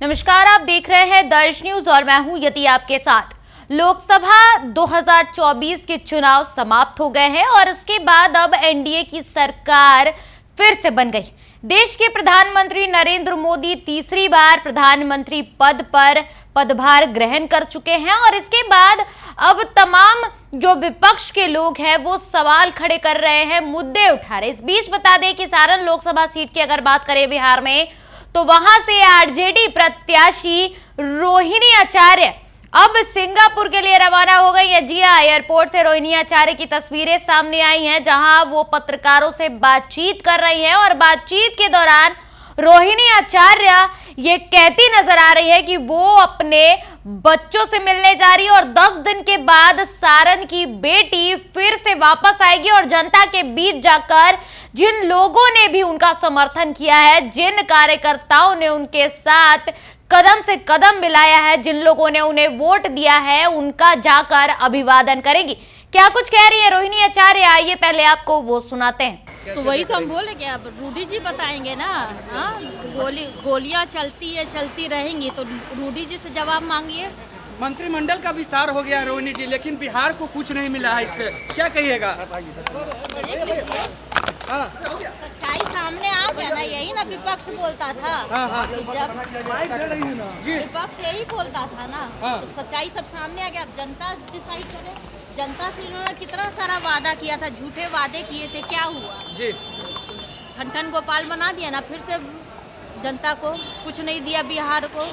नमस्कार, आप देख रहे हैं दर्श न्यूज और मैं हूं यति आपके साथ। लोकसभा 2024 के चुनाव समाप्त हो गए हैं और इसके बाद अब एनडीए की सरकार फिर से बन गई। देश के प्रधानमंत्री नरेंद्र मोदी तीसरी बार प्रधानमंत्री पद पर पदभार ग्रहण कर चुके हैं और इसके बाद अब तमाम जो विपक्ष के लोग हैं वो सवाल खड़े कर रहे हैं, मुद्दे उठा रहे। इस बीच बता दें कि सारण लोकसभा सीट की अगर बात करें बिहार में, तो वहां से आरजेडी प्रत्याशी रोहिणी आचार्य अब सिंगापुर के लिए रवाना हो गई है। जी हां, एयरपोर्ट से रोहिणी आचार्य की तस्वीरें सामने आई हैं जहां वो पत्रकारों से बातचीत कर रही हैं और बातचीत के दौरान रोहिणी आचार्य ये कहती नजर आ रही है कि वो अपने बच्चों से मिलने जा रही है और 10 दिन के बाद सारण की बेटी फिर से वापस आएगी और जनता के बीच जाकर जिन लोगों ने भी उनका समर्थन किया है, जिन कार्यकर्ताओं ने उनके साथ कदम से कदम मिलाया है, जिन लोगों ने उन्हें वोट दिया है, उनका जाकर अभिवादन करेंगी। क्या कुछ कह रही है रोहिणी आचार्य, आइए पहले आपको वो सुनाते हैं। तो वही तो हम बोले कि अब रूडी जी बताएंगे ना। हाँ, गोलियां चलती है, चलती रहेंगी, तो रूडी जी से जवाब मांगिए। मंत्रिमंडल का विस्तार हो गया है रोहिणी जी, लेकिन बिहार को कुछ नहीं मिला है। इस पे क्या कहिएगा? सच्चाई सामने आ गया ना, यही ना विपक्ष बोलता था। जब विपक्ष यही बोलता था ना, तो सच्चाई सब सामने आ गया। अब जनता डिसाइड करे। जनता से इन्होंने कितना सारा वादा किया था, झूठे वादे किए थे, क्या हुआ जी? ठन गोपाल बना दिया ना, फिर से जनता को कुछ नहीं दिया बिहार को।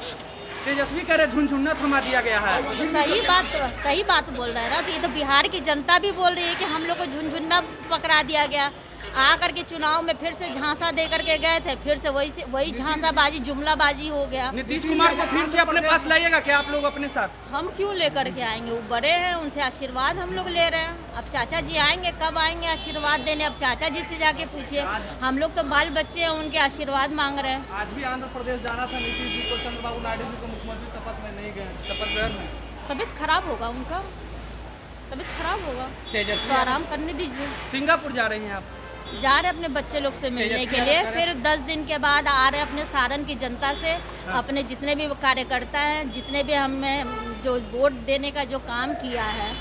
तेजस्वी करे झुनझुना थमा दिया गया है। तो सही बात बोल रहा है ना। तो ये तो बिहार की जनता भी बोल रही है कि हम लोग को झुनझुना पकड़ा दिया गया। आकर के चुनाव में फिर से झांसा दे करके गए थे, फिर से वही झांसाबाजी, जुमलाबाजी हो गया। नीतीश कुमार को फिर से अपने पास लाइएगा क्या आप लोग अपने साथ? हम क्यों लेकर के आएंगे? वो बड़े हैं, उनसे आशीर्वाद हम लोग ले रहे हैं। अब चाचा जी आएंगे, कब आएंगे आशीर्वाद देने? अब चाचा जी से जाके पूछिए। हम लोग तो बाल बच्चे हैं, उनके आशीर्वाद मांग रहे हैं। आज भी आंध्र प्रदेश जाना था नीतीश जी को, चंद्रबाबू नायडू जी को मुख्यमंत्री शपथ में नहीं गए, शपथ ग्रहण में। तबीयत खराब होगा उनका, तबीयत खराब होगा, तो आराम करने दीजिए। सिंगापुर जा रही हैं आप? जा रहे अपने बच्चे लोग से मिलने के लिए, फिर 10 दिन के बाद आ रहे अपने सारण की जनता से, अपने जितने भी कार्यकर्ता हैं, जितने भी हमें जो वोट देने का जो काम किया है,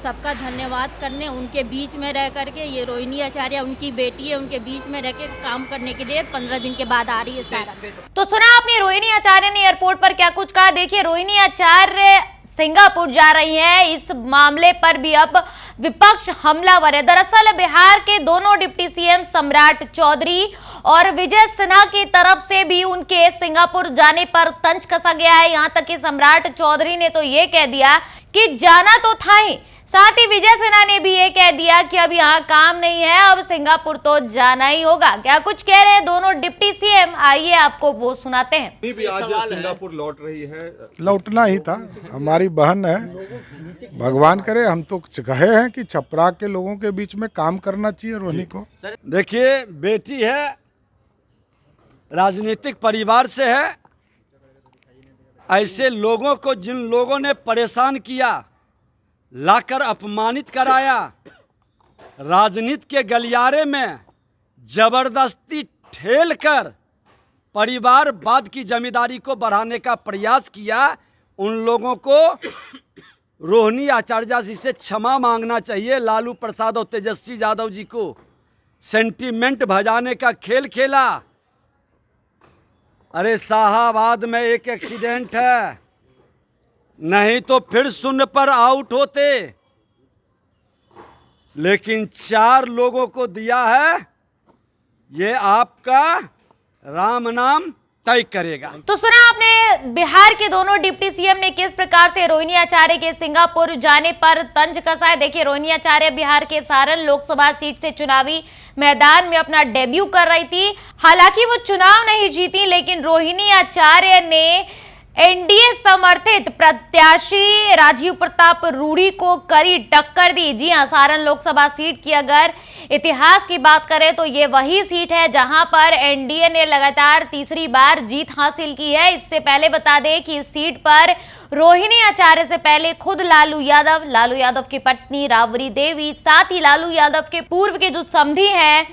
सबका धन्यवाद करने। उनके बीच में रह करके, ये रोहिणी आचार्य उनकी बेटी है, उनके बीच में रह के काम करने के लिए 15 दिन के बाद आ रही है सारण। तो सुना आपने रोहिणी आचार्य ने एयरपोर्ट पर क्या कुछ कहा। देखिए, रोहिणी आचार्य सिंगापुर जा रही है। इस मामले पर भी अब विपक्ष हमलावर है। दरअसल बिहार के दोनों डिप्टी सीएम सम्राट चौधरी और विजय सिन्हा की तरफ से भी उनके सिंगापुर जाने पर तंज कसा गया है। यहां तक कि सम्राट चौधरी ने तो ये कह दिया कि जाना तो था ही, साथ ही विजय सिन्हा ने भी ये कह दिया कि अब यहाँ काम नहीं है, अब सिंगापुर तो जाना ही होगा। क्या कुछ कह रहे हैं दोनों डिप्टी सीएम, आइए आपको वो सुनाते हैं। भी आज सिंगापुर लौट रही है। लौटना ही था, हमारी बहन है, भगवान करे। हम तो कहे हैं कि छपरा के लोगों के बीच में काम करना चाहिए रोहिणी को। देखिए, बेटी है, राजनीतिक परिवार से है। ऐसे लोगों को, जिन लोगों ने परेशान किया, लाकर अपमानित कराया, राजनीति के गलियारे में जबरदस्ती ठेलकर परिवारवाद की जमींदारी को बढ़ाने का प्रयास किया, उन लोगों को रोहिणी आचार्य जी से क्षमा मांगना चाहिए। लालू प्रसाद और तेजस्वी यादव जी को सेंटीमेंट भजाने का खेल खेला। अरे शाहाबाद में एक एक्सीडेंट है, नहीं तो फिर शून्य पर आउट होते, लेकिन 4 लोगों को दिया है। ये आपका राम नाम तय करेगा। तो सुना आपने बिहार के दोनों डिप्टी सीएम ने किस प्रकार से रोहिणी आचार्य के सिंगापुर जाने पर तंज कसा है। देखिए, रोहिणी आचार्य बिहार के सारण लोकसभा सीट से चुनावी मैदान में अपना डेब्यू कर रही थी। हालांकि वो चुनाव नहीं जीती, लेकिन रोहिणी आचार्य ने एनडीए समर्थित प्रत्याशी राजीव प्रताप रूडी को कड़ी टक्कर दी। जी हां, सारण लोकसभा सीट की अगर इतिहास की बात करें तो ये वही सीट है जहां पर एनडीए ने लगातार तीसरी बार जीत हासिल की है। इससे पहले बता दें कि इस सीट पर रोहिणी आचार्य से पहले खुद लालू यादव की पत्नी राबड़ी देवी, साथ ही लालू यादव के पूर्व के जो समधी हैं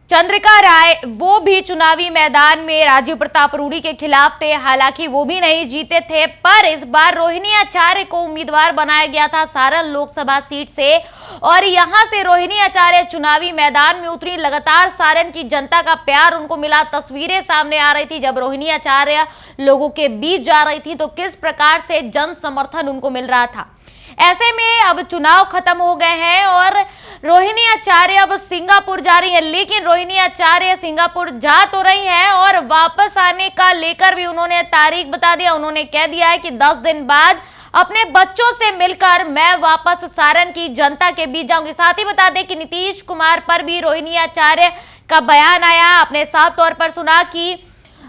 चंद्रिका राय वो भी चुनावी मैदान में राजीव प्रताप रूडी के खिलाफ थे। हालांकि वो भी नहीं जीते थे, पर इस बार रोहिणी आचार्य को उम्मीदवार बनाया गया था सारण लोकसभा सीट से और यहां से रोहिणी आचार्य चुनावी मैदान में उतरी। लगातार सारण की जनता का प्यार उनको मिला। तस्वीरें सामने आ रही थी जब रोहिणी आचार्य लोगों के बीच जा रही थी तो किस प्रकार से जन समर्थन उनको मिल रहा था। ऐसे में अब चुनाव खत्म हो गए हैं और रोहिणी आचार्य अब सिंगापुर जा रही है, लेकिन रोहिणी आचार्य सिंगापुर जा तो रही हैं और वापस आने का लेकर भी उन्होंने तारीख बता दिया। उन्होंने कह दिया है कि 10 दिन बाद अपने बच्चों से मिलकर मैं वापस सारण की जनता के बीच जाऊंगी। साथ ही बता दें कि नीतीश कुमार पर भी रोहिणी आचार्य का बयान आया। आपने साफ तौर पर सुना कि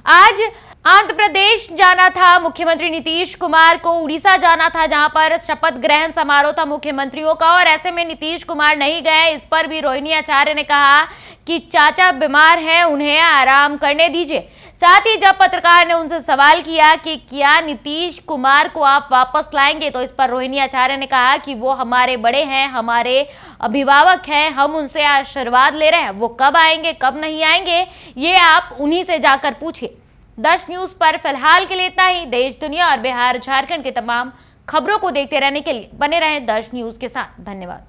आज आंध्र प्रदेश जाना था मुख्यमंत्री नीतीश कुमार को, उड़ीसा जाना था जहां पर शपथ ग्रहण समारोह था मुख्यमंत्रियों का और ऐसे में नीतीश कुमार नहीं गए। इस पर भी रोहिणी आचार्य ने कहा कि चाचा बीमार हैं, उन्हें आराम करने दीजिए। साथ ही जब पत्रकार ने उनसे सवाल किया कि क्या नीतीश कुमार को आप वापस लाएंगे, तो इस पर रोहिणी आचार्य ने कहा कि वो हमारे बड़े हैं, हमारे अभिभावक हैं, हम उनसे आशीर्वाद ले रहे हैं। वो कब आएंगे कब नहीं आएंगे ये आप उन्हीं से जाकर पूछिए। दर्श न्यूज पर फिलहाल के लिए इतना ही। देश दुनिया और बिहार झारखंड के तमाम खबरों को देखते रहने के लिए बने रहें दर्श न्यूज के साथ। धन्यवाद।